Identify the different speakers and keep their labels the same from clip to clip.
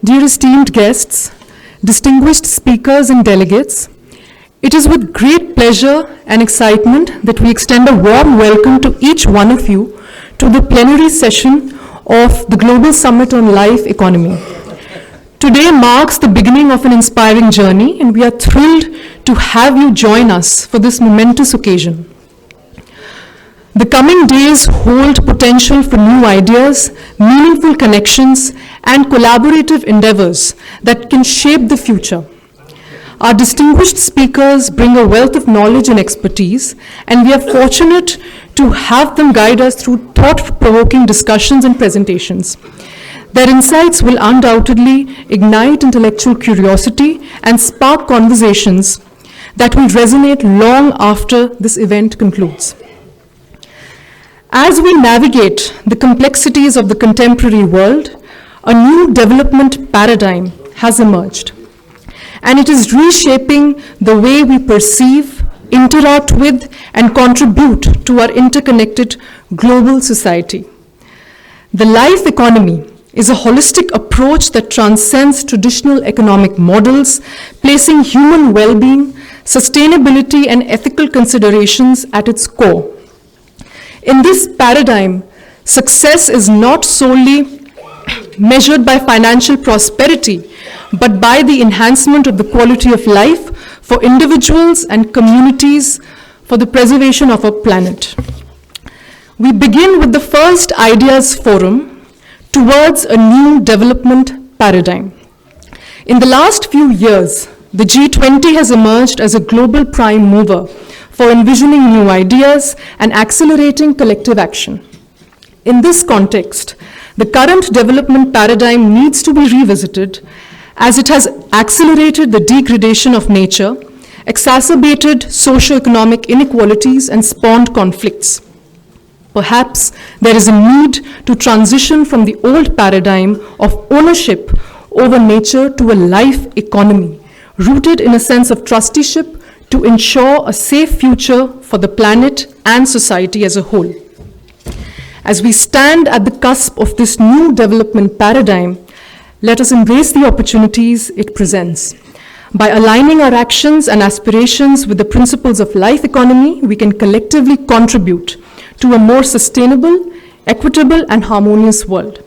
Speaker 1: dear esteemed guests, distinguished speakers and delegates, it is with great pleasure and excitement that we extend a warm welcome to each one of you to the plenary session of the Global Summit on Life Economy. Today marks the beginning of an inspiring journey, and we are thrilled to have you join us for this momentous occasion. The coming days hold potential for new ideas, meaningful connections, and collaborative endeavors that can shape the future. Our distinguished speakers bring a wealth of knowledge and expertise, and we are fortunate to have them guide us through thought-provoking discussions and presentations. Their insights will undoubtedly ignite intellectual curiosity and spark conversations that will resonate long after this event concludes. As we navigate the complexities of the contemporary world, a new development paradigm has emerged, and it is reshaping the way we perceive, interact with, and contribute to our interconnected global society. The life economy is a holistic approach that transcends traditional economic models, placing human well-being, sustainability, and ethical considerations at its core. In this paradigm, success is not solely measured by financial prosperity, but by the enhancement of the quality of life for individuals and communities for the preservation of our planet. We begin with the first Ideas Forum towards a new development paradigm. In the last few years, the G20 has emerged as a global prime mover for envisioning new ideas and accelerating collective action. In this context, the current development paradigm needs to be revisited as it has accelerated the degradation of nature, exacerbated socio-economic inequalities, and spawned conflicts. Perhaps there is a need to transition from the old paradigm of ownership over nature to a life economy, rooted in a sense of trusteeship to ensure a safe future for the planet and society as a whole. As we stand at the cusp of this new development paradigm, let us embrace the opportunities it presents. By aligning our actions and aspirations with the principles of life economy, we can collectively contribute to a more sustainable, equitable, and harmonious world.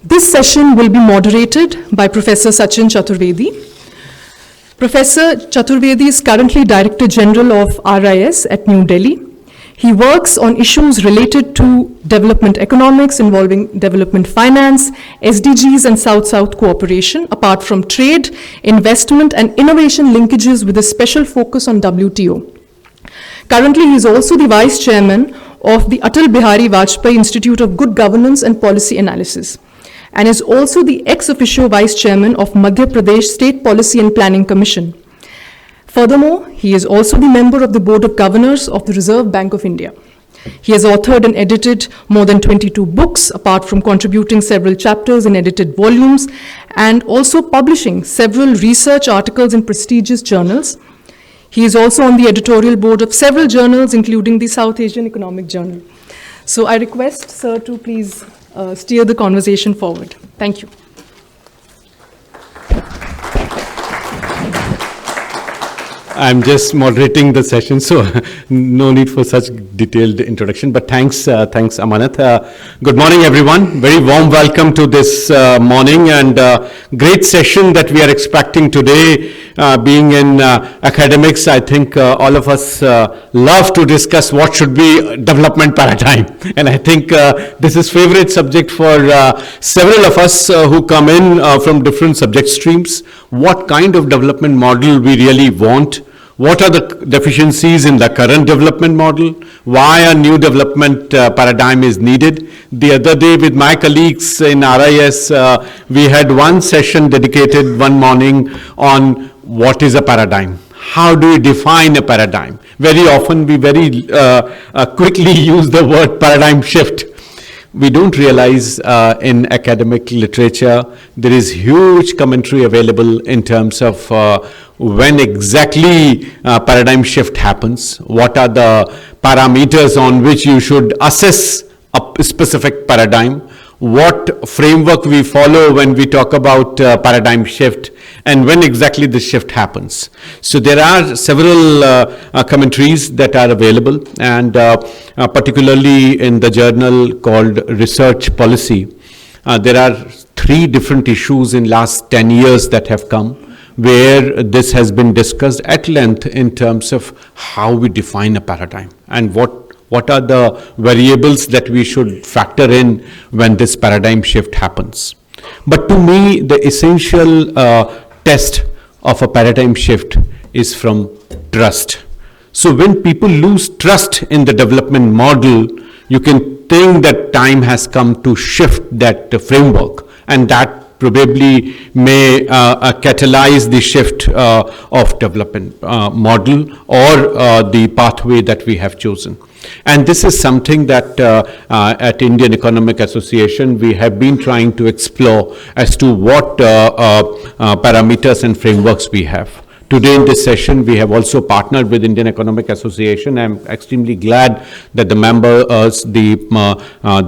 Speaker 1: This session will be moderated by Professor Sachin Chaturvedi. Professor Chaturvedi is currently Director General of RIS at New Delhi. He works on issues related to development economics involving development finance, SDGs, and South-South cooperation, apart from trade, investment, and innovation linkages with a special focus on WTO. Currently, he is also the Vice Chairman of the Atal Bihari Vajpayee Institute of Good Governance and Policy Analysis, and is also the ex-officio Vice Chairman of Madhya Pradesh State Policy and Planning Commission. Furthermore, he is also the member of the Board of Governors of the Reserve Bank of India. He has authored and edited more than 22 books, apart from contributing several chapters in edited volumes, and also publishing several research articles in prestigious journals. He is also on the editorial board of several journals, including the South Asian Economic Journal. So I request, sir, to please steer the conversation forward. Thank you.
Speaker 2: I'm just moderating the session, so no need for such detailed introduction, but thanks Amanat. Good morning, everyone. Very warm welcome to this morning and great session that we are expecting today. Being in academics, I think all of us love to discuss what should be development paradigm. And I think this is favorite subject for several of us who come in from different subject streams. What kind of development model we really want? What are the deficiencies in the current development model? Why a new development paradigm is needed? The other day with my colleagues in RIS, we had one session dedicated one morning on what is a paradigm. How do we define a paradigm? Very often we very quickly use the word paradigm shift. We don't realize in academic literature there is huge commentary available in terms of when exactly paradigm shift happens, what are the parameters on which you should assess a specific paradigm, what framework we follow when we talk about paradigm shift, and when exactly the shift happens. So there are several commentaries that are available, and particularly in the journal called Research Policy, there are 3 different issues in last 10 years that have come, where this has been discussed at length in terms of how we define a paradigm and what are the variables that we should factor in when this paradigm shift happens. But to me, the essential test of a paradigm shift is from trust. So when people lose trust in the development model, you can think that time has come to shift that framework, and that probably may catalyze the shift of development model or the pathway that we have chosen. And this is something that at Indian Economic Association we have been trying to explore as to what parameters and frameworks we have. Today in this session, we have also partnered with Indian Economic Association. I'm extremely glad that the members, the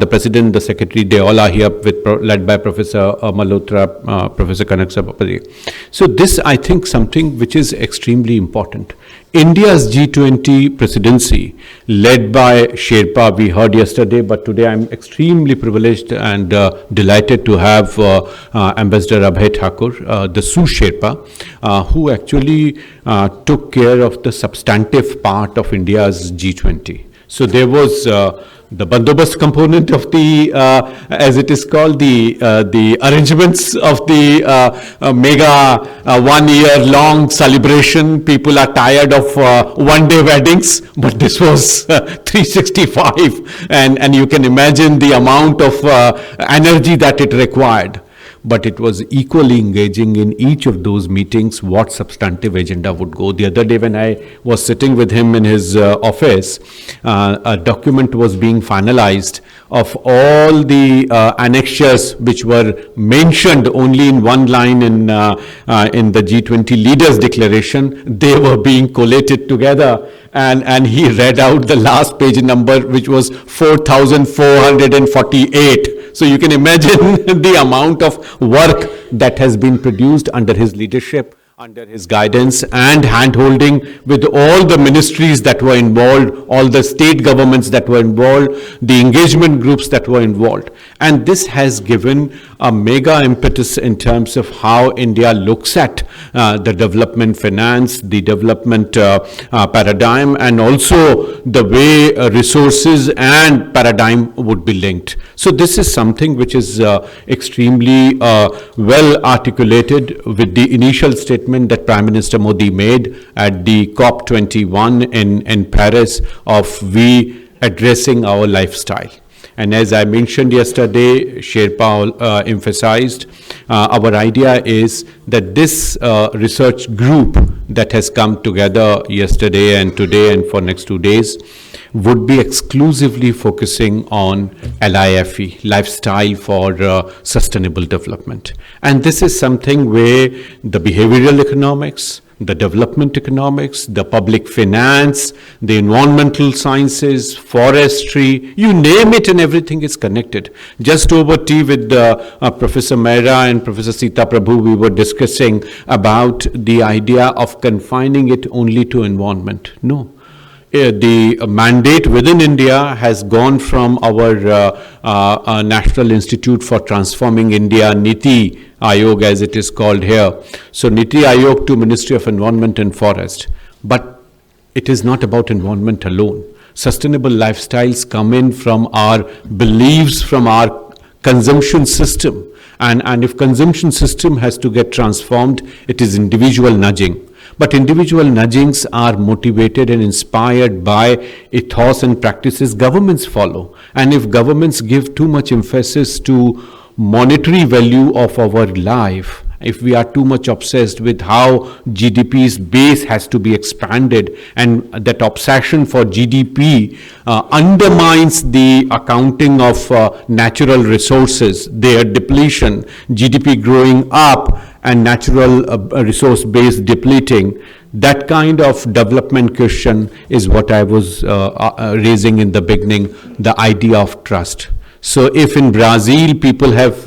Speaker 2: president, the secretary, they all are here led by Professor Malhotra, Professor Kanak Sabapati. So this, I think, something which is extremely important. India's G20 presidency, led by Sherpa, we heard yesterday, but today I'm extremely privileged and delighted to have Ambassador Abhay Thakur, the Sous Sherpa, who actually took care of the substantive part of India's G20. So there was the bandobast component of the, as it is called, the arrangements of the mega 1 year long celebration. People are tired of 1 day weddings, but this was 365, and you can imagine the amount of energy that it required. But it was equally engaging in each of those meetings what substantive agenda would go. The other day when I was sitting with him in his office, a document was being finalized of all the annexures which were mentioned only in one line in the G20 leaders declaration. They were being collated together, and he read out the last page number, which was 4,448. So you can imagine the amount of work that has been produced under his leadership, under his guidance and hand-holding with all the ministries that were involved, all the state governments that were involved, the engagement groups that were involved. And this has given a mega impetus in terms of how India looks at the development finance, the development paradigm, and also the way resources and paradigm would be linked. So this is something which is extremely well articulated with the initial statement that Prime Minister Modi made at the COP21 in Paris of we addressing our lifestyle. And as I mentioned yesterday, Sherpa emphasized, our idea is that this research group that has come together yesterday and today and for next 2 days would be exclusively focusing on LIFE, lifestyle for sustainable development. And this is something where the behavioral economics, the development economics, the public finance, the environmental sciences, forestry, you name it, and everything is connected. Just over tea with Professor Mehra and Professor Sita Prabhu, we were discussing about the idea of confining it only to environment. No. The mandate within India has gone from our National Institute for Transforming India, NITI Ayog as it is called here. So NITI Ayog to Ministry of Environment and Forest. But it is not about environment alone. Sustainable lifestyles come in from our beliefs, from our consumption system. And if consumption system has to get transformed, it is individual nudging. But individual nudgings are motivated and inspired by ethos and practices governments follow. And if governments give too much emphasis to monetary value of our life, if we are too much obsessed with how GDP's base has to be expanded, and that obsession for GDP undermines the accounting of natural resources, their depletion, GDP growing up and natural resource base depleting, that kind of development question is what I was raising in the beginning, the idea of trust. So if in Brazil people have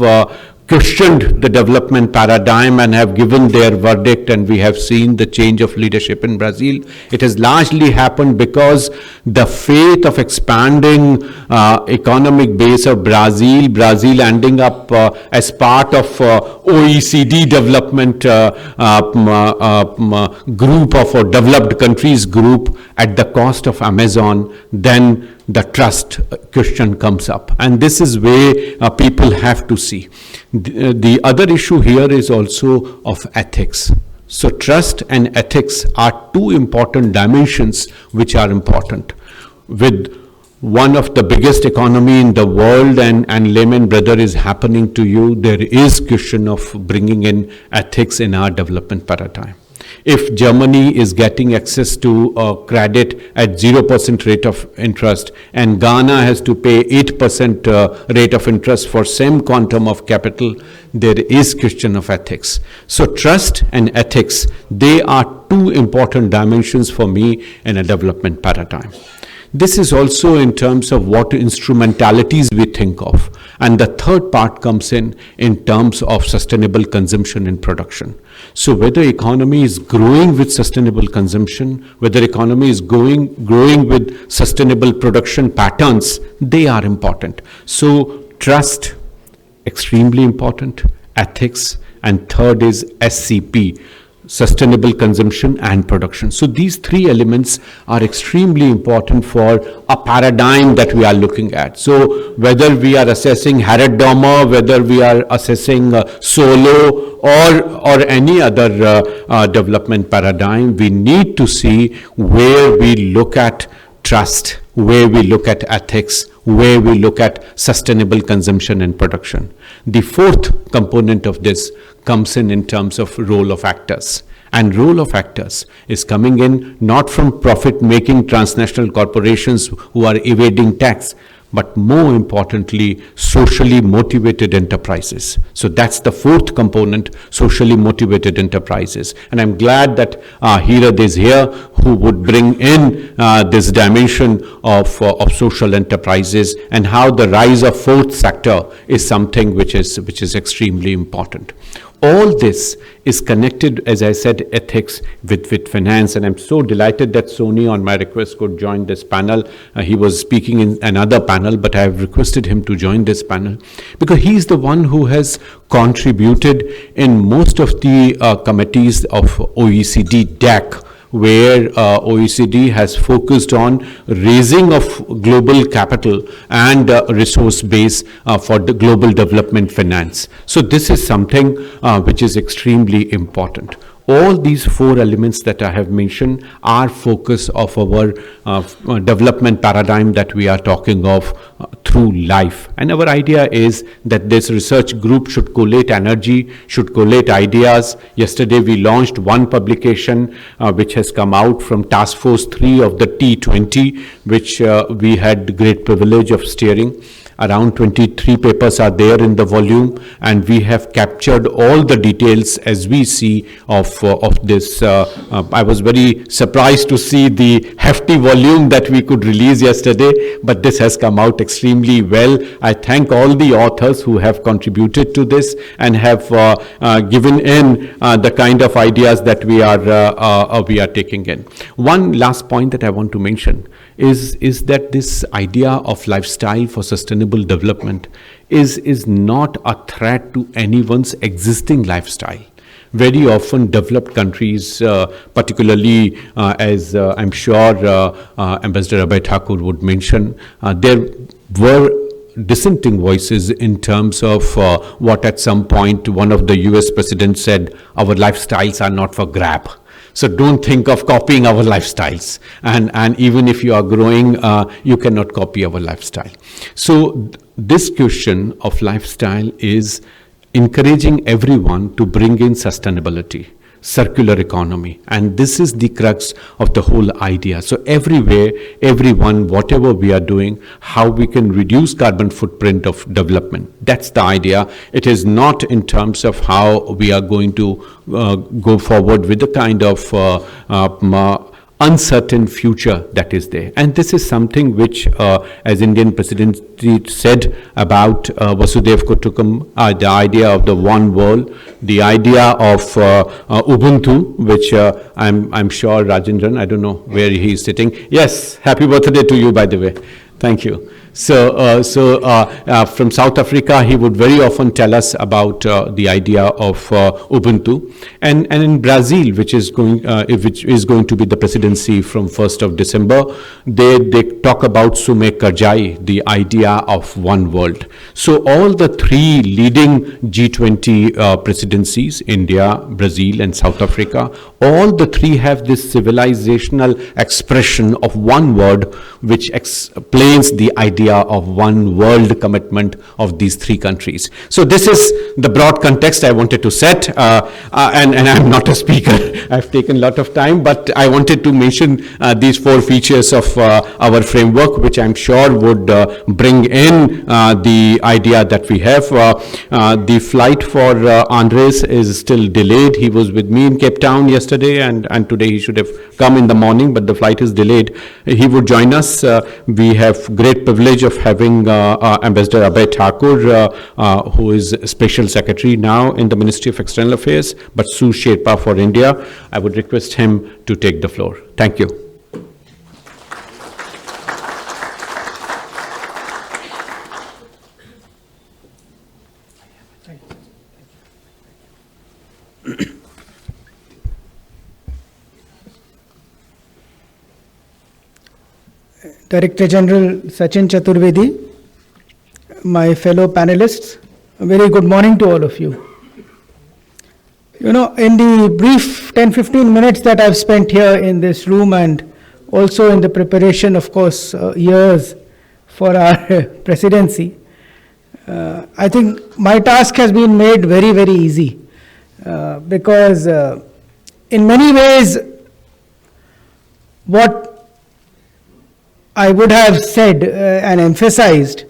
Speaker 2: questioned the development paradigm and have given their verdict, and we have seen the change of leadership in Brazil, it has largely happened because the faith of expanding economic base of Brazil ending up as part of OECD development group of developed countries group at the cost of Amazon, then the trust question comes up. And this is where people have to see. The other issue here is also of ethics. So trust and ethics are two important dimensions which are important. With one of the biggest economy in the world and Lehman Brothers is happening to you, there is question of bringing in ethics in our development paradigm. If Germany is getting access to credit at 0% rate of interest and Ghana has to pay 8% rate of interest for same quantum of capital, there is question of ethics. So trust and ethics, they are two important dimensions for me in a development paradigm. This is also in terms of what instrumentalities we think of. And the third part comes in terms of sustainable consumption and production. So whether economy is growing with sustainable consumption, whether economy is growing with sustainable production patterns, they are important. So trust, extremely important, ethics, and third is SCP, sustainable consumption and production. So these three elements are extremely important for a paradigm that we are looking at. So whether we are assessing Harrod Dormer, whether we are assessing Solo or any other development paradigm, we need to see where we look at trust, where we look at ethics, where we look at sustainable consumption and production. The fourth component of this comes in terms of role of actors. And role of actors is coming in not from profit-making transnational corporations who are evading tax, but more importantly, socially motivated enterprises. So that's the fourth component, socially motivated enterprises. And I'm glad that Hirad is here, who would bring in this dimension of social enterprises and how the rise of fourth sector is something which is extremely important. All this is connected, as I said, ethics with finance, and I'm so delighted that Sony, on my request, could join this panel. He was speaking in another panel, but I have requested him to join this panel because he's the one who has contributed in most of the committees of OECD DAC, where OECD has focused on raising of global capital and resource base for the global development finance. So this is something which is extremely important. All these four elements that I have mentioned are focus of our development paradigm that we are talking of through life. And our idea is that this research group should collate energy, should collate ideas. Yesterday we launched one publication which has come out from Task Force 3 of the T20, which we had great privilege of steering. Around 23 papers are there in the volume, and we have captured all the details as we see of this. I was very surprised to see the hefty volume that we could release yesterday, but this has come out extremely well. I thank all the authors who have contributed to this and have given in the kind of ideas that we are taking in. One last point that I want to mention is that this idea of lifestyle for sustainable development is not a threat to anyone's existing lifestyle. Very often developed countries, particularly as I'm sure Ambassador Abhay Thakur would mention, there were dissenting voices in terms of what at some point one of the US presidents said, our lifestyles are not for grab. So don't think of copying our lifestyles. And even if you are growing, you cannot copy our lifestyle. So this question of lifestyle is encouraging everyone to bring in sustainability, circular economy. And this is the crux of the whole idea. So everywhere, everyone, whatever we are doing, how we can reduce carbon footprint of development. That's the idea. It is not in terms of how we are going to go forward with the kind of uncertain future that is there. And this is something which, as Indian presidency said about Vasudev Kutukam, the idea of the one world, the idea of Ubuntu, which I'm sure Rajendran, I don't know where he's sitting. Yes, happy birthday to you, by the way. Thank you. So, from South Africa, he would very often tell us about the idea of Ubuntu, and in Brazil, which is going to be the presidency from 1st of December, they talk about Sume Karjai, the idea of one world. So, all the three leading G20 presidencies, India, Brazil, and South Africa, all the three have this civilizational expression of one word, which explains the idea of one world commitment of these three countries. So this is the broad context I wanted to set, and I'm not a speaker. I've taken a lot of time, but I wanted to mention these four features of our framework, which I'm sure would bring in the idea that we have. The flight for Andres is still delayed. He was with me in Cape Town yesterday, and today he should have come in the morning, but the flight is delayed. He would join us. We have great privilege of having Ambassador Abhay Thakur, who is Special Secretary now in the Ministry of External Affairs, but Sue Sherpa for India. I would request him to take the floor. Thank you.
Speaker 3: Director General Sachin Chaturvedi, my fellow panelists, a very good morning to all of you. You know, in the brief 10-15 minutes that I've spent here in this room, and also in the preparation, of course, years for our presidency, I think my task has been made very, very easy, because in many ways, what I would have said and emphasized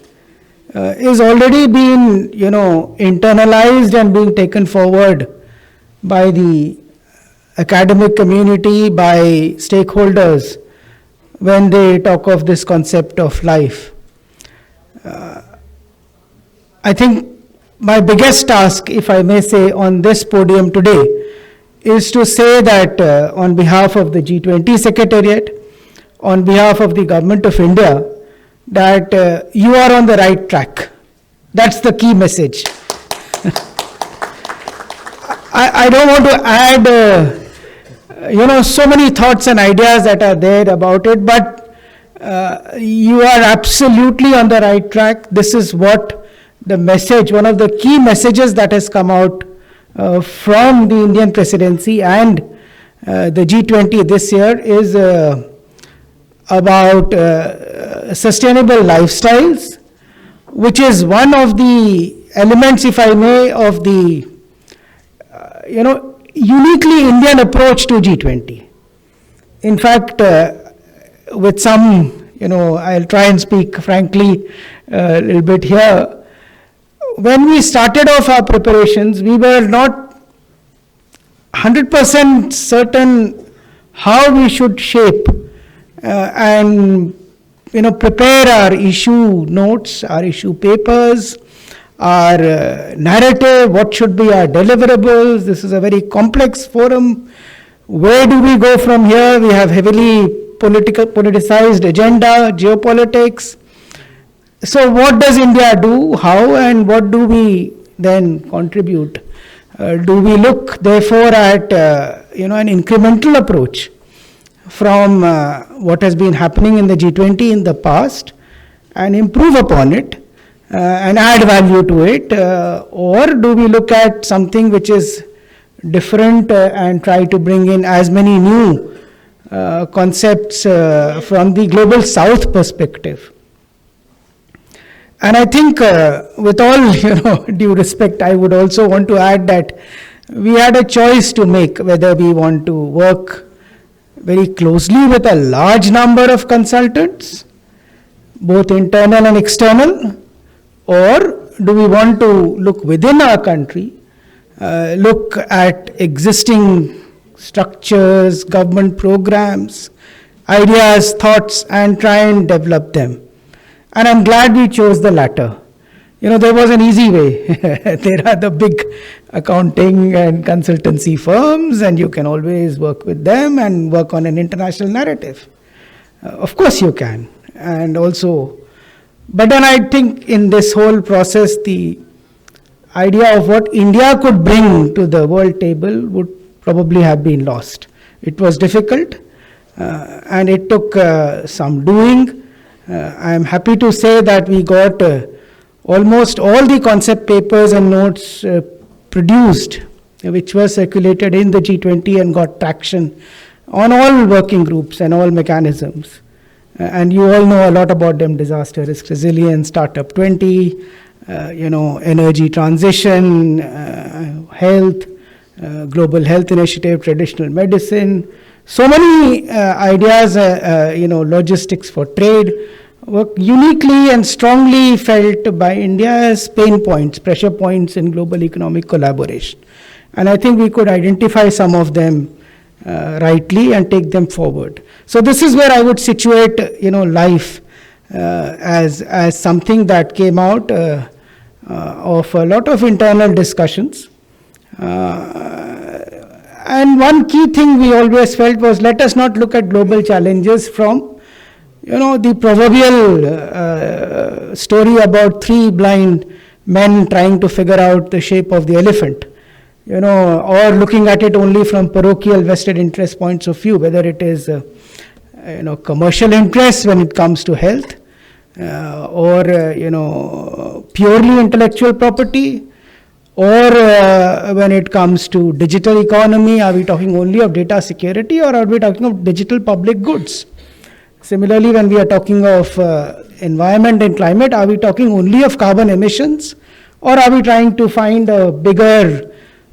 Speaker 3: is already been, internalized and being taken forward by the academic community, by stakeholders when they talk of this concept of life. I think my biggest task, if I may say, on this podium today is to say that on behalf of the G20 Secretariat, on behalf of the Government of India, that you are on the right track. That's the key message. I don't want to add, so many thoughts and ideas that are there about it, but you are absolutely on the right track. This is what the message, one of the key messages that has come out from the Indian presidency and the G20 this year is about sustainable lifestyles, which is one of the elements, if I may, of the uniquely Indian approach to G20. In fact, with some, I'll try and speak frankly a little bit here. When we started off our preparations, we were not 100% certain how we should shape and prepare our issue notes, our issue papers, our narrative, what should be our deliverables. This is a very complex forum. Where do we go from here? We have heavily politicized agenda, geopolitics. So what does India do? How and what do we then contribute? Do we look therefore at an incremental approach from what has been happening in the G20 in the past and improve upon it and add value to it, or do we look at something which is different and try to bring in as many new concepts from the global south perspective? And I think with all due respect, I would also want to add that we had a choice to make whether we want to work very closely with a large number of consultants, both internal and external, or do we want to look within our country, look at existing structures, government programs, ideas, thoughts, and try and develop them. And I'm glad we chose the latter. There was an easy way. There are the big accounting and consultancy firms, and you can always work with them and work on an international narrative. Of course you can. And also, but then I think in this whole process, the idea of what India could bring to the world table would probably have been lost. It was difficult, and it took some doing. I am happy to say that we got almost all the concept papers and notes produced, which were circulated in the G20 and got traction on all working groups and all mechanisms. And you all know a lot about them: disaster risk resilience, Startup 20, energy transition, health, global health initiative, traditional medicine. So many ideas, logistics for trade, were uniquely and strongly felt by India as pain points, pressure points in global economic collaboration. And I think we could identify some of them rightly and take them forward. So this is where I would situate, life as something that came out of a lot of internal discussions. And one key thing we always felt was, let us not look at global challenges from the proverbial story about three blind men trying to figure out the shape of the elephant, or looking at it only from parochial vested interest points of view, whether it is, commercial interests when it comes to health, or, purely intellectual property, or when it comes to digital economy. Are we talking only of data security, or are we talking of digital public goods? Similarly, when we are talking of environment and climate, are we talking only of carbon emissions, or are we trying to find a bigger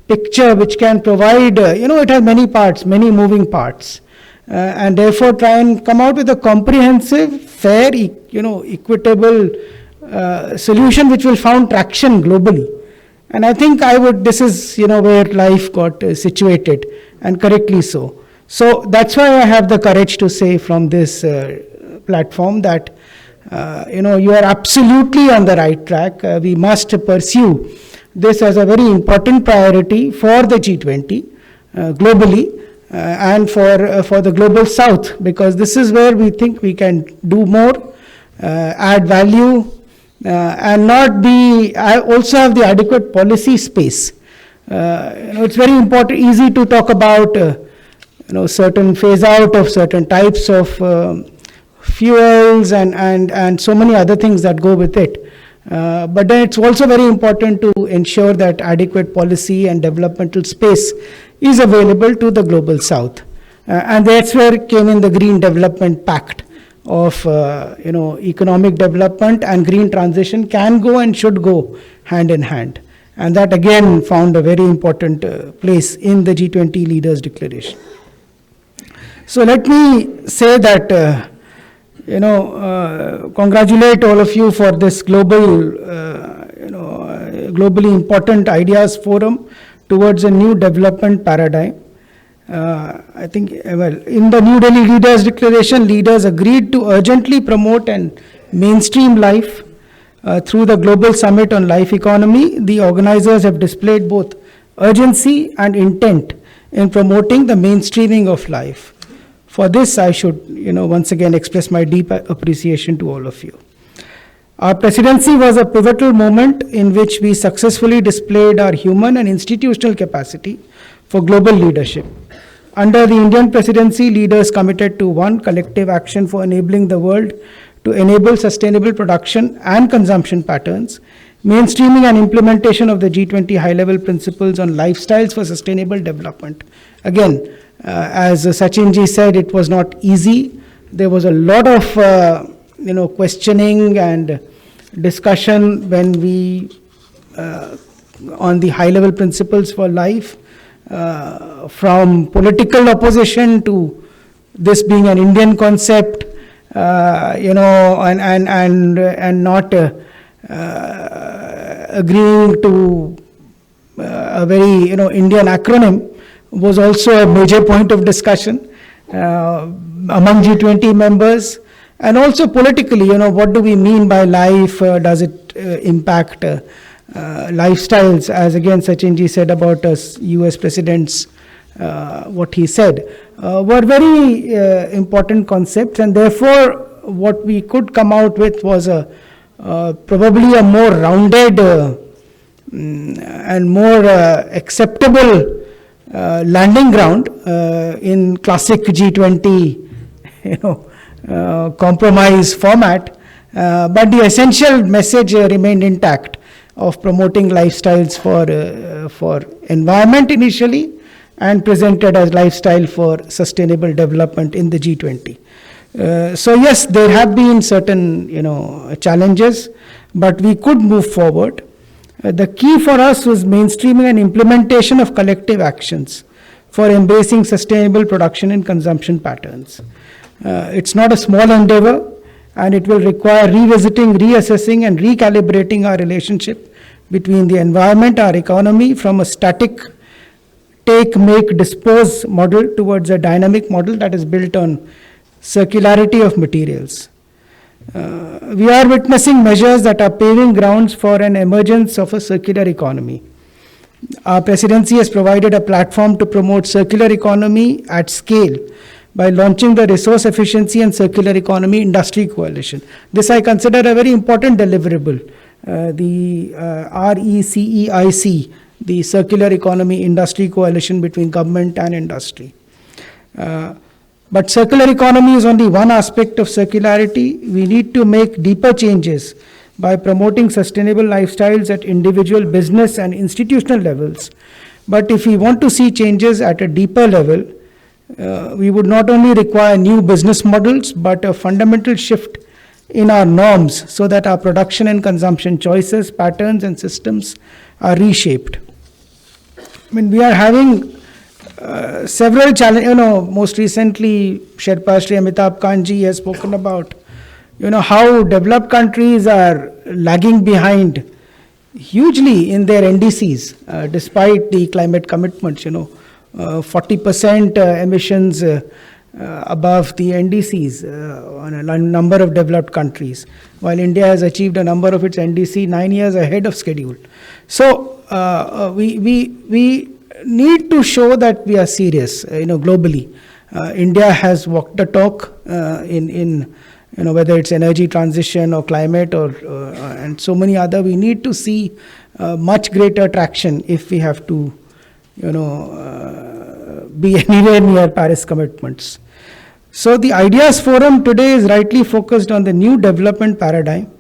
Speaker 3: picture which can provide, it has many parts, many moving parts, and therefore try and come out with a comprehensive, fair, equitable solution which will find traction globally. And I think this is, where life got situated, and correctly so. So that's why I have the courage to say from this platform that, you are absolutely on the right track. We must pursue this as a very important priority for the G20 globally, and for the global south, because this is where we think we can do more, add value, and also have the adequate policy space. It's very important, easy to talk about certain phase out of certain types of fuels and so many other things that go with it. But then it's also very important to ensure that adequate policy and developmental space is available to the global south. And that's where came in the Green Development Pact of economic development and green transition can go and should go hand in hand. And that again found a very important place in the G20 Leaders Declaration. So let me say that, congratulate all of you for this globally important ideas forum towards a new development paradigm. I think, in the New Delhi Leaders Declaration, leaders agreed to urgently promote and mainstream life through the Global Summit on Life Economy. The organizers have displayed both urgency and intent in promoting the mainstreaming of life. For this, I should, once again express my deep appreciation to all of you. Our presidency was a pivotal moment in which we successfully displayed our human and institutional capacity for global leadership. Under the Indian presidency, leaders committed to one, collective action for enabling the world to enable sustainable production and consumption patterns, mainstreaming and implementation of the G20 high-level principles on lifestyles for sustainable development. Again, as Sachin ji said, it was not easy. There was a lot of questioning and discussion when we on the high-level principles for life, from political opposition to this being an Indian concept, and not agreeing to a very Indian acronym, was also a major point of discussion among G20 members. And also politically, what do we mean by life? Does it impact lifestyles? As again Sachinji said about us, US President's, what he said, were very important concepts, and therefore what we could come out with was probably a more rounded and more acceptable landing ground in classic G20, compromise format, but the essential message remained intact of promoting lifestyles for environment initially, and presented as lifestyle for sustainable development in the G20. So yes, there have been certain challenges, but we could move forward. The key for us was mainstreaming and implementation of collective actions for embracing sustainable production and consumption patterns. It's not a small endeavor, and it will require revisiting, reassessing, and recalibrating our relationship between the environment, our economy, from a static take, make, dispose model towards a dynamic model that is built on circularity of materials. We are witnessing measures that are paving grounds for an emergence of a circular economy. Our presidency has provided a platform to promote circular economy at scale by launching the Resource Efficiency and Circular Economy Industry Coalition. This I consider a very important deliverable. The RECEIC, the Circular Economy Industry Coalition between government and industry. But circular economy is only one aspect of circularity. We need to make deeper changes by promoting sustainable lifestyles at individual, business, and institutional levels. But if we want to see changes at a deeper level, we would not only require new business models, but a fundamental shift in our norms so that our production and consumption choices, patterns, and systems are reshaped. We are having several challenges. Most recently, Sherpa Shri Amitabh Kanji has spoken about, how developed countries are lagging behind hugely in their NDCs, despite the climate commitments. 40% emissions above the NDCs on a number of developed countries, while India has achieved a number of its NDC 9 years ahead of schedule. So we need to show that we are serious, globally. India has walked the talk in whether it's energy transition or climate or and so many other. We need to see much greater traction if we have to, be anywhere near Paris commitments. So the Ideas Forum today is rightly focused on the new development paradigm,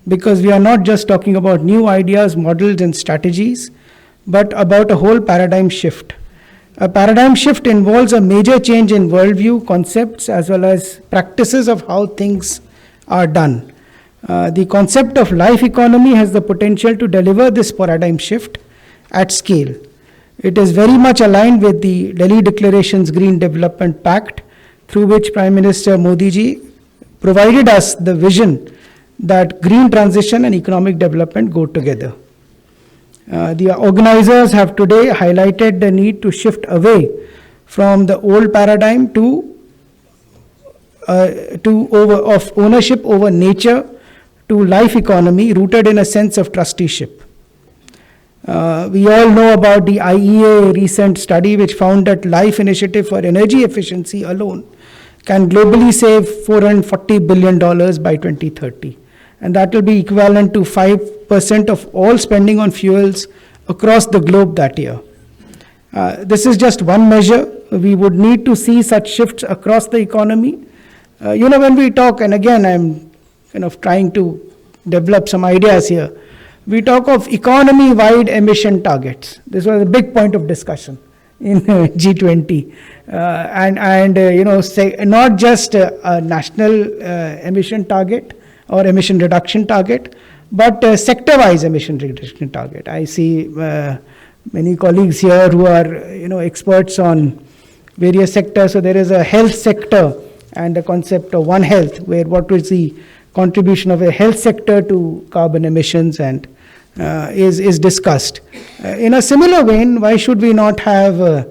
Speaker 3: because we are not just talking about new ideas, models, and strategies, but about a whole paradigm shift. A paradigm shift involves a major change in worldview, concepts, as well as practices of how things are done. The concept of life economy has the potential to deliver this paradigm shift at scale. It is very much aligned with the Delhi Declaration's Green Development Pact, through which Prime Minister Modi ji provided us the vision that green transition and economic development go together. The organizers have today highlighted the need to shift away from the old paradigm of ownership over nature to life economy rooted in a sense of trusteeship. We all know about the IEA recent study, which found that Life Initiative for Energy Efficiency alone can globally save $440 billion by 2030. And that will be equivalent to 5% of all spending on fuels across the globe that year. This is just one measure. We would need to see such shifts across the economy. When we talk, and again, I'm trying to develop some ideas here. We talk of economy-wide emission targets. This was a big point of discussion in G20. Not just a national emission target or emission reduction target, but sector-wise emission reduction target. I see many colleagues here who are experts on various sectors. So there is a health sector and the concept of One Health, where what is the contribution of a health sector to carbon emissions and is discussed. In a similar vein, why should we not have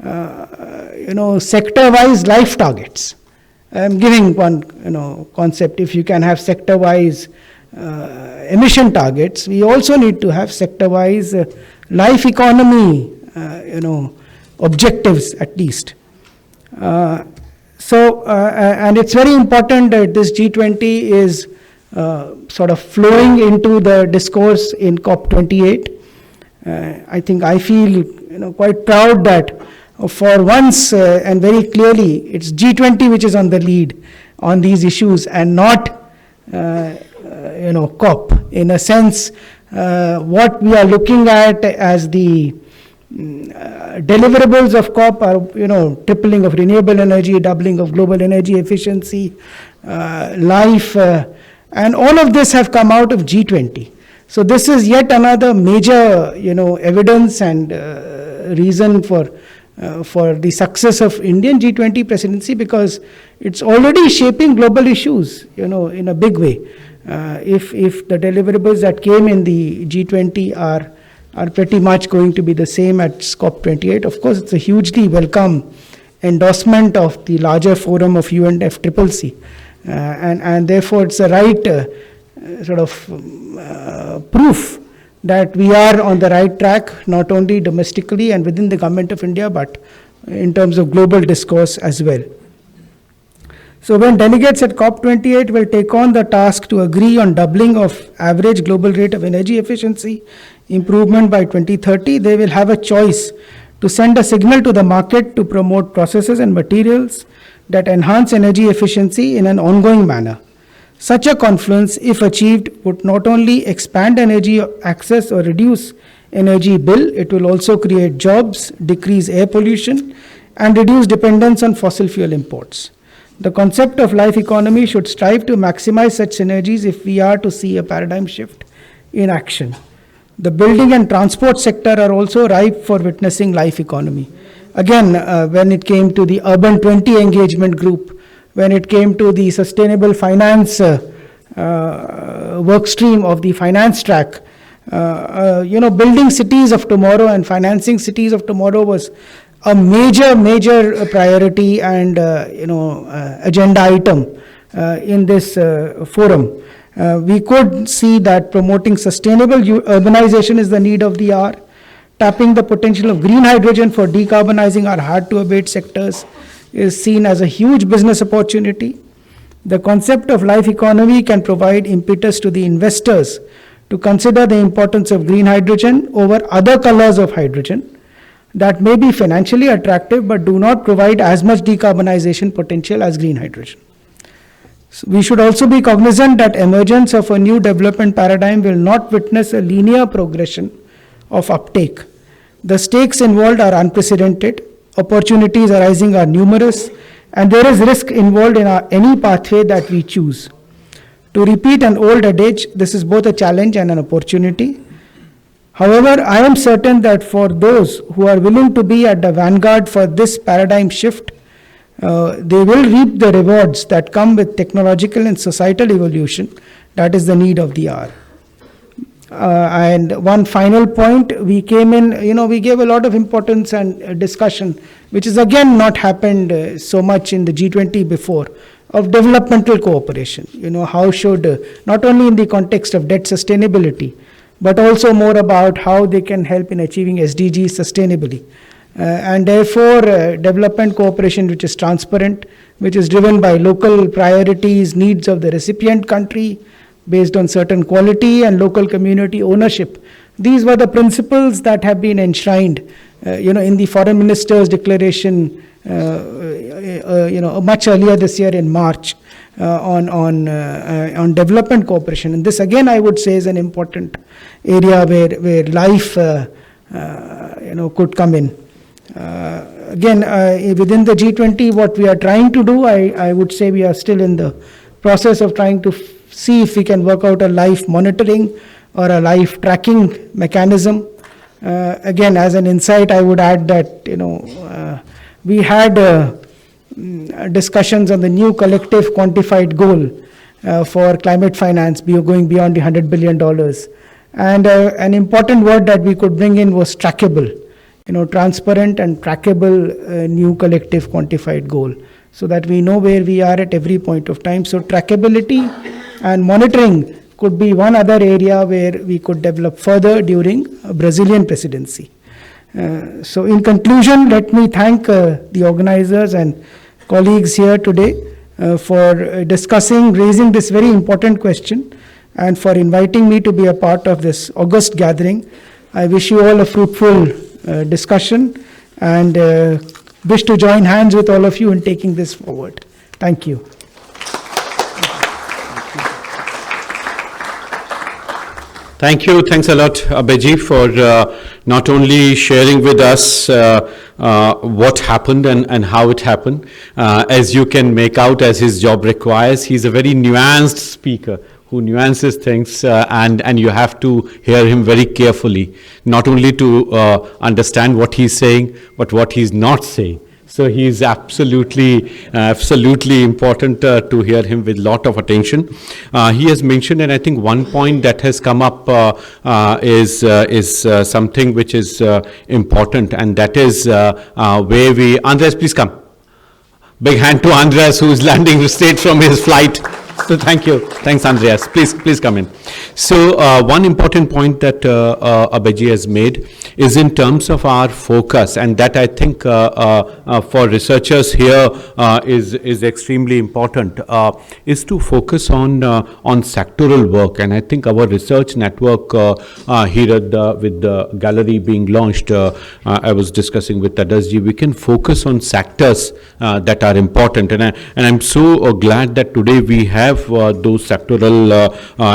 Speaker 3: sector-wise life targets. I'm giving one, concept. If you can have sector-wise emission targets, we also need to have sector-wise life economy, objectives at least. And it's very important that this G20 is sort of flowing into the discourse in COP28. I think I feel, quite proud that for once and very clearly, it's G20 which is on the lead on these issues and not, COP. In a sense, what we are looking at as the deliverables of COP are, tripling of renewable energy, doubling of global energy efficiency, life, and all of this have come out of G20. So this is yet another major, evidence and reason for the success of Indian G20 presidency, because it's already shaping global issues, in a big way. If the deliverables that came in the G20 are pretty much going to be the same at COP28, of course, it's a hugely welcome endorsement of the larger forum of UNFCCC, and therefore it's the right proof that we are on the right track, not only domestically and within the government of India, but in terms of global discourse as well. So when delegates at COP28 will take on the task to agree on doubling of average global rate of energy efficiency improvement by 2030, they will have a choice to send a signal to the market to promote processes and materials that enhance energy efficiency in an ongoing manner. Such a confluence, if achieved, would not only expand energy access or reduce energy bill, it will also create jobs, decrease air pollution, and reduce dependence on fossil fuel imports. The concept of life economy should strive to maximize such synergies if we are to see a paradigm shift in action. The building and transport sector are also ripe for witnessing life economy. Again, when it came to the Urban 20 engagement group, when it came to the sustainable finance work stream of the finance track, building cities of tomorrow and financing cities of tomorrow was a major priority and agenda item in this forum. We could see that promoting sustainable urbanization is the need of the hour. Tapping the potential of green hydrogen for decarbonizing our hard-to-abate sectors is seen as a huge business opportunity. The concept of life economy can provide impetus to the investors to consider the importance of green hydrogen over other colors of hydrogen that may be financially attractive but do not provide as much decarbonization potential as green hydrogen. So we should also be cognizant that emergence of a new development paradigm will not witness a linear progression of uptake. The stakes involved are unprecedented, opportunities arising are numerous, and there is risk involved in any pathway that we choose. To repeat an old adage, this is both a challenge and an opportunity. However, I am certain that for those who are willing to be at the vanguard for this paradigm shift, they will reap the rewards that come with technological and societal evolution. That is the need of the hour. And one final point, we came in, we gave a lot of importance and discussion, which is again not happened so much in the G20 before, of developmental cooperation. How should, not only in the context of debt sustainability, but also more about how they can help in achieving SDGs sustainably. And therefore, development cooperation which is transparent, which is driven by local priorities, needs of the recipient country, based on certain quality and local community ownership. These were the principles that have been enshrined, in the Foreign Minister's declaration, much earlier this year in March, on development cooperation. And this again, I would say, is an important area where life, could come in. Again, within the G20, what we are trying to do, I would say we are still in the process of trying to see if we can work out a life monitoring or a life tracking mechanism. Again, as an insight, I would add that, we had discussions on the new collective quantified goal for climate finance going beyond the $100 billion. And an important word that we could bring in was trackable. transparent and trackable new collective quantified goal, so that we know where we are at every point of time. So trackability and monitoring could be one other area where we could develop further during a Brazilian presidency. So in conclusion, let me thank the organizers and colleagues here today for raising this very important question, and for inviting me to be a part of this August gathering. I wish you all a fruitful discussion, and wish to join hands with all of you in taking this forward. Thank you.
Speaker 2: Thank you. Thanks a lot, Abhijit, for not only sharing with us what happened and how it happened. As you can make out, as his job requires, he's a very nuanced speaker who nuances things, and you have to hear him very carefully, not only to understand what he's saying, but what he's not saying. So he is absolutely important to hear him with lot of attention. He has mentioned, and I think one point that has come up is something which is important, and that is where we. Andres, please come. Big hand to Andres, who is landing straight from his flight. So thank you. Thanks, Andreas. Please come in. So one important point that Abhijit has made is in terms of our focus, and that I think for researchers here is extremely important, is to focus on sectoral work. And I think our research network here with the gallery being launched, I was discussing with Tadasji, we can focus on sectors that are important. And I'm so glad that today we have those sectoral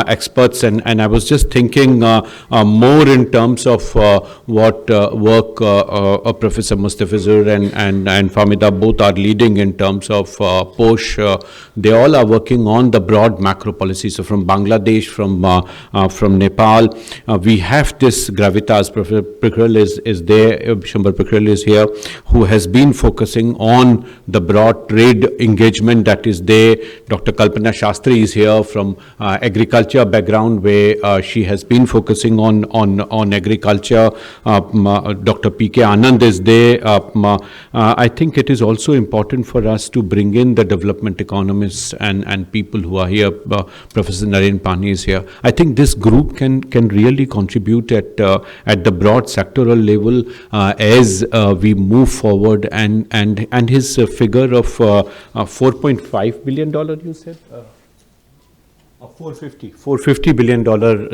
Speaker 2: experts, and I was just thinking more in terms of what work Professor Mustafizur and Famida both are leading in terms of POSH. They all are working on the broad macro policy. So from Bangladesh, from Nepal, we have this gravitas. Professor Pikrel is there, Shambar Pikrel is here, who has been focusing on the broad trade engagement that is there. Dr. Kalpana Shastri is here from agriculture background, where she has been focusing on agriculture. Dr. P.K. Anand is there. I think it is also important for us to bring in the development economists and people who are here. Professor Naren Pani is here. I think this group can really contribute at the broad sectoral level as we move forward. And his figure of $4.5 billion, you said? $450 billion,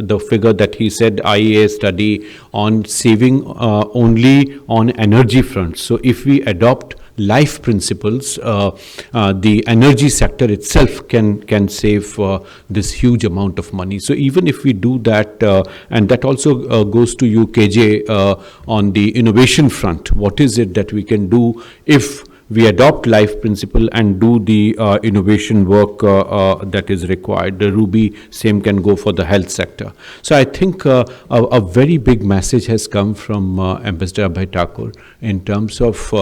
Speaker 2: the figure that he said, IEA study on saving only on energy front. So if we adopt life principles, the energy sector itself can save this huge amount of money. So even if we do that, and that also goes to you, KJ, on the innovation front, what is it that we can do if we adopt life principle and do the innovation work that is required? The Ruby, same can go for the health sector. So I think a very big message has come from Ambassador Abhay Thakur in terms of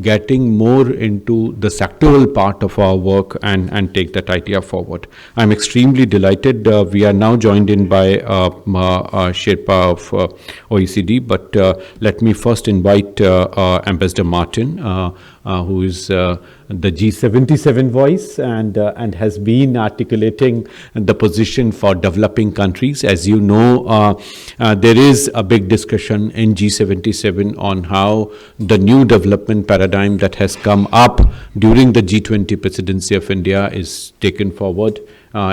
Speaker 2: getting more into the sectoral part of our work and take that idea forward. I'm extremely delighted. We are now joined in by Sherpa of OECD, but let me first invite Ambassador Martin, who is the G77 voice and has been articulating the position for developing countries. As you know, there is a big discussion in G77 on how the new development paradigm that has come up during the G20 presidency of India is taken forward.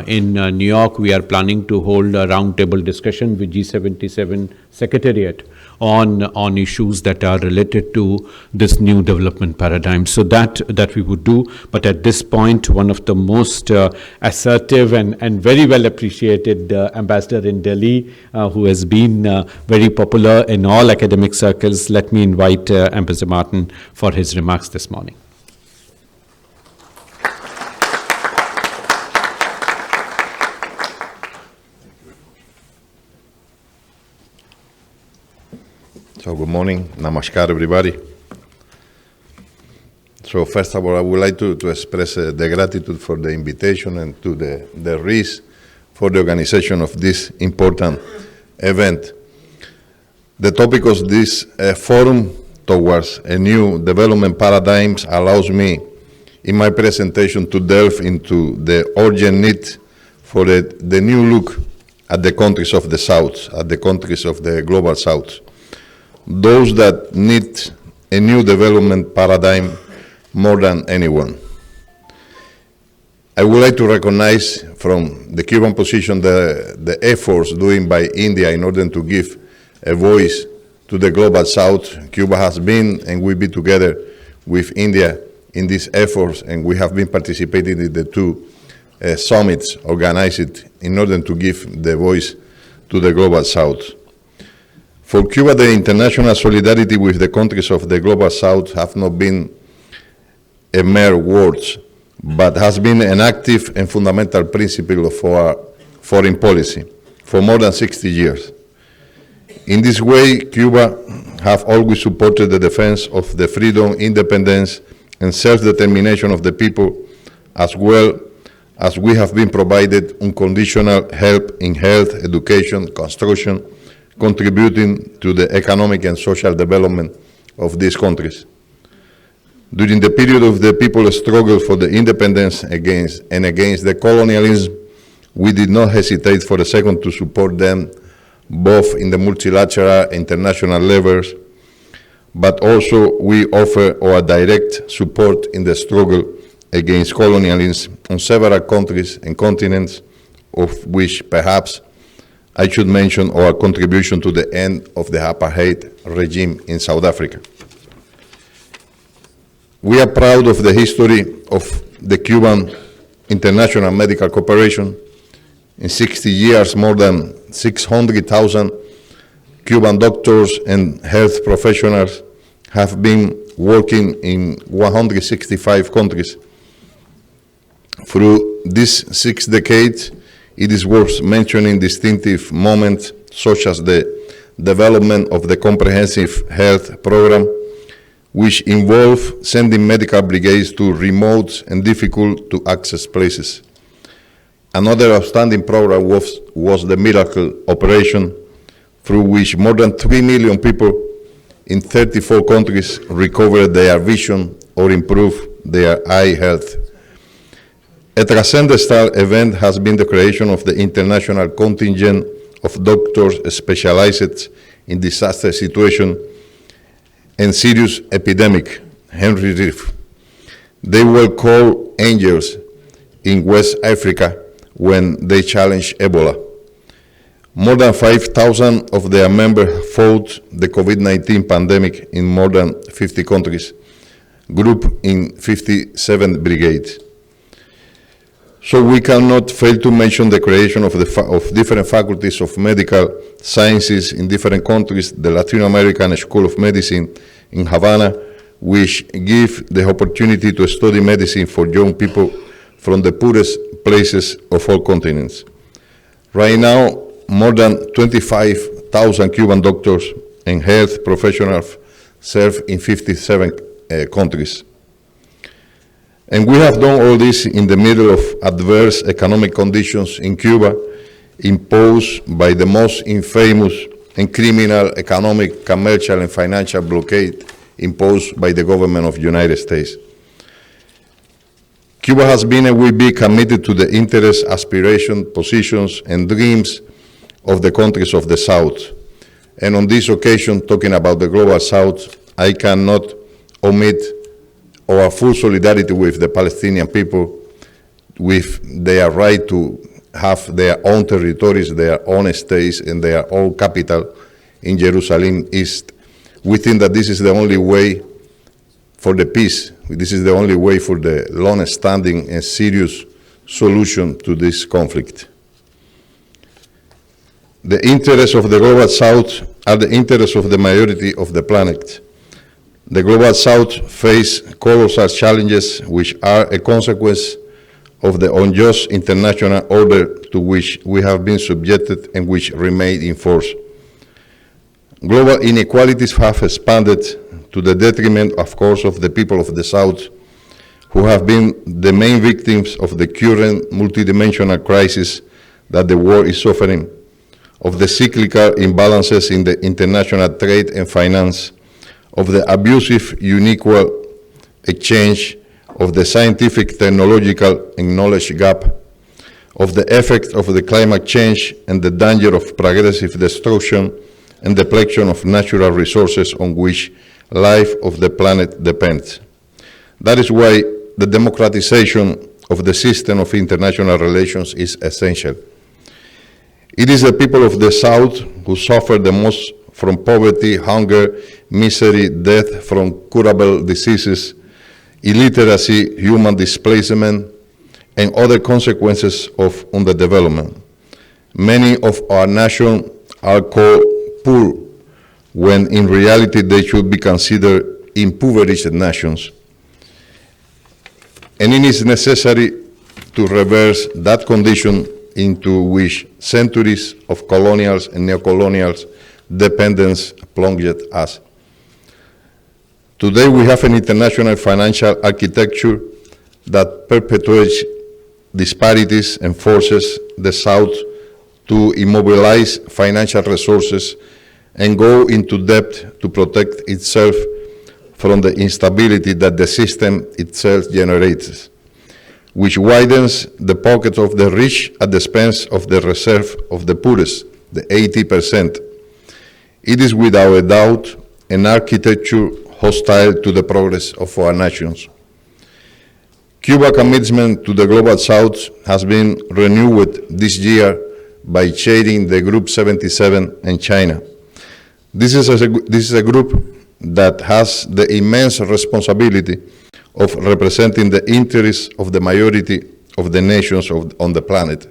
Speaker 2: In New York, we are planning to hold a roundtable discussion with G77 Secretariat on issues that are related to this new development paradigm. So that we would do. But at this point, one of the most assertive and very well appreciated ambassador in Delhi, who has been very popular in all academic circles, let me invite Ambassador Martin for his remarks this morning.
Speaker 4: So good morning, namaskar everybody. So first of all, I would like to express the gratitude for the invitation and to the RIS for the organization of this important event. The topic of this forum towards a new development paradigm allows me, in my presentation, to delve into the urgent need for the new look at the countries of the South, at the countries of the Global South. Those that need a new development paradigm more than anyone. I would like to recognize from the Cuban position the efforts doing by India in order to give a voice to the Global South. Cuba has been and will be together with India in these efforts, and we have been participating in the two summits organized in order to give the voice to the Global South. For Cuba, the international solidarity with the countries of the Global South have not been a mere words, but has been an active and fundamental principle of our foreign policy for more than 60 years. In this way, Cuba have always supported the defense of the freedom, independence, and self-determination of the people, as well as we have been provided unconditional help in health, education, construction, contributing to the economic and social development of these countries. During the period of the people's struggle for the independence against the colonialism, we did not hesitate for a second to support them, both in the multilateral international levels, but also we offer our direct support in the struggle against colonialism on several countries and continents, of which perhaps I should mention our contribution to the end of the apartheid regime in South Africa. We are proud of the history of the Cuban International Medical Corporation. In 60 years, more than 600,000 Cuban doctors and health professionals have been working in 165 countries. Through these 6 decades, it is worth mentioning distinctive moments such as the development of the comprehensive health program, which involved sending medical brigades to remote and difficult to access places. Another outstanding program was the Miracle Operation, through which more than 3 million people in 34 countries recovered their vision or improved their eye health. A transcendental event has been the creation of the international contingent of doctors specialized in disaster situation and serious epidemic, Henry Reef. They were called angels in West Africa when they challenged Ebola. More than 5,000 of their members fought the COVID-19 pandemic in more than 50 countries, grouped in 57 brigades. So we cannot fail to mention the creation of different faculties of medical sciences in different countries, the Latin American School of Medicine in Havana, which give the opportunity to study medicine for young people from the poorest places of all continents. Right now, more than 25,000 Cuban doctors and health professionals serve in 57 countries. And we have done all this in the middle of adverse economic conditions in Cuba, imposed by the most infamous and criminal economic, commercial, and financial blockade imposed by the government of the United States. Cuba has been and will be committed to the interests, aspirations, positions, and dreams of the countries of the South. And on this occasion, talking about the Global South, I cannot omit our full solidarity with the Palestinian people, with their right to have their own territories, their own states, and their own capital in Jerusalem East. We think that this is the only way for the peace. This is the only way for the long-standing and serious solution to this conflict. The interests of the Global South are the interests of the majority of the planet. The Global South face colossal challenges which are a consequence of the unjust international order to which we have been subjected and which remain in force. Global inequalities have expanded to the detriment, of course, of the people of the South, who have been the main victims of the current multidimensional crisis that the world is suffering, of the cyclical imbalances in the international trade and finance, of the abusive, unequal exchange, of the scientific, technological, and knowledge gap, of the effect of the climate change and the danger of progressive destruction and depletion of natural resources on which life of the planet depends. That is why the democratization of the system of international relations is essential. It is the people of the South who suffer the most from poverty, hunger, misery, death from curable diseases, illiteracy, human displacement, and other consequences of underdevelopment. Many of our nations are called poor, when in reality they should be considered impoverished nations. And it is necessary to reverse that condition into which centuries of colonials and neocolonials dependence plunged us. Today we have an international financial architecture that perpetuates disparities and forces the South to immobilize financial resources and go into debt to protect itself from the instability that the system itself generates, which widens the pockets of the rich at the expense of the reserve of the poorest, the 80%. It is without a doubt an architecture hostile to the progress of our nations. Cuba's commitment to the Global South has been renewed this year by chairing the Group 77 and China. This is a group that has the immense responsibility of representing the interests of the majority of the nations on the planet.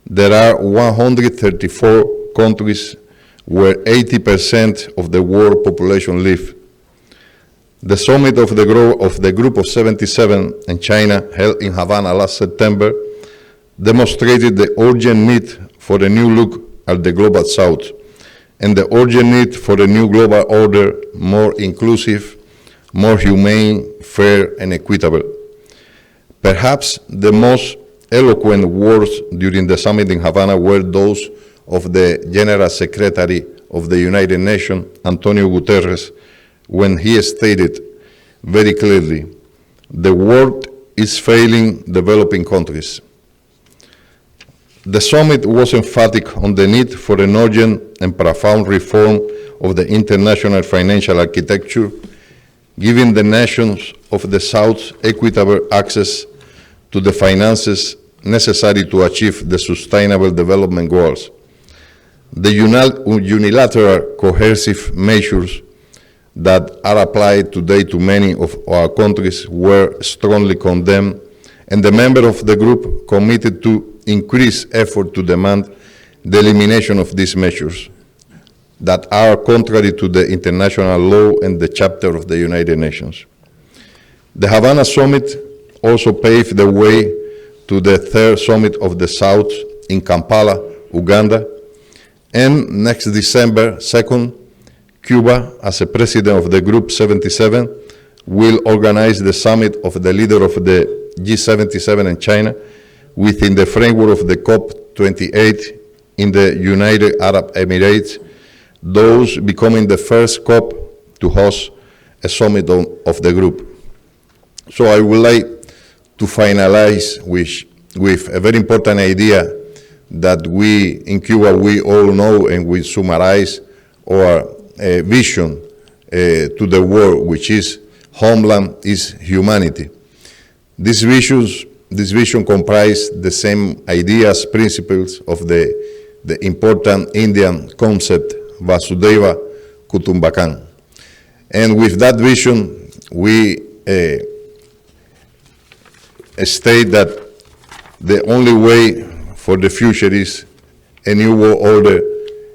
Speaker 4: There are 134 countries where 80% of the world population live. The summit of the Group of 77 in China, held in Havana last September, demonstrated the urgent need for a new look at the Global South and the urgent need for a new global order, more inclusive, more humane, fair, and equitable. Perhaps the most eloquent words during the summit in Havana were those of the General Secretary of the United Nations, Antonio Guterres, when he stated very clearly, the world is failing developing countries. The summit was emphatic on the need for an urgent and profound reform of the international financial architecture, giving the nations of the South equitable access to the finances necessary to achieve the sustainable development goals. The unilateral coercive measures that are applied today to many of our countries were strongly condemned, and the members of the group committed to increase effort to demand the elimination of these measures that are contrary to the international law and the Charter of the United Nations. The Havana Summit also paved the way to the third Summit of the South in Kampala, Uganda, and next December 2nd, Cuba, as a president of the Group 77, will organize the summit of the leader of the G77 in China within the framework of the COP28 in the United Arab Emirates, those becoming the first COP to host a summit of the group. So I would like to finalize with a very important idea that we in Cuba, we all know, and we summarize our vision to the world, which is homeland is humanity. This vision comprises the same ideas, principles of the important Indian concept, Vasudeva Kutumbakam. And with that vision, we state that the only way for the future is a new world order,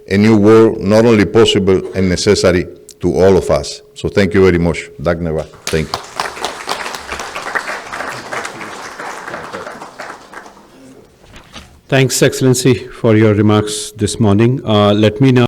Speaker 4: a new world not only possible and necessary to all of us. So thank you very much. Dagneva. Thank you.
Speaker 2: Thanks, Excellency, for your remarks this morning. Let me now